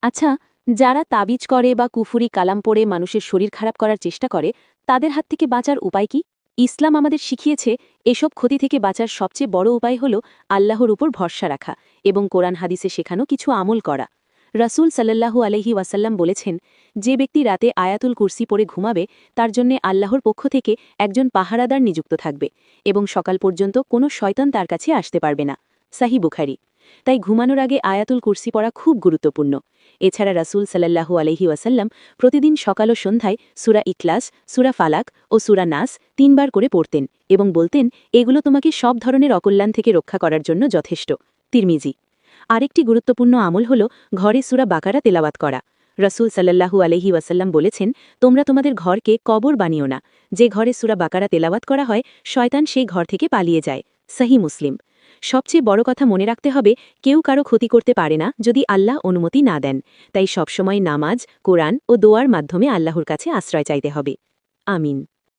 আচ্ছা, যারা তাবিজ করে বা কুফুরি কালাম পড়ে মানুষের শরীর খারাপ করার চেষ্টা করে তাদের হাত থেকে বাঁচার উপায় কি? ইসলাম আমাদের শিখিয়েছে এসব ক্ষতি থেকে বাঁচার সবচেয়ে বড় উপায় হল আল্লাহর উপর ভরসা রাখা এবং কোরআন হাদিসে শেখানো কিছু আমল করা। রাসূল সাল্লাল্লাহু আলাইহি ওয়াসাল্লাম বলেছেন, যে ব্যক্তি রাতে আয়াতুল কুরসি পড়ে ঘুমাবে তার জন্যে আল্লাহর পক্ষ থেকে একজন পাহারাদার নিযুক্ত থাকবে এবং সকাল পর্যন্ত কোনো শয়তান তার কাছে আসতে পারবে না। সাহি বুখারী। তাই ঘুমানোর আগে আয়াতুল কুরসি পড়া খুব গুরুত্বপূর্ণ। এছাড়া রাসূল সাল্লাল্লাহু আলাইহি ওয়াসাল্লাম প্রতিদিন সকাল ও সন্ধ্যায় সূরা ইখলাস, সূরা ফালাক ও সূরা নাস ৩ বার করে পড়তেন এবং বলতেন, এগুলো তোমাকে সব ধরনের অকল্যাণ থেকে রক্ষা করার জন্য যথেষ্ট। তিরমিজি। আরেকটি গুরুত্বপূর্ণ আমল হল ঘরে সূরা বাকারা তেলাওয়াত করা। রাসূল সাল্লাল্লাহু আলাইহি ওয়াসাল্লাম বলেছেন, তোমরা তোমাদের ঘরকে কবর বানিও না। যে ঘরে সূরা বাকারা তেলাওয়াত করা হয় শয়তান সেই ঘর থেকে পালিয়ে যায়। সহিহ মুসলিম। সবচেয়ে বড় কথা মনে রাখতে হবে, কেউ কারো ক্ষতি করতে পারে না যদি আল্লাহ অনুমতি না দেন। তাই সবসময় নামাজ, কোরআন ও দোয়ার মাধ্যমে আল্লাহর কাছে আশ্রয় চাইতে হবে। আমিন।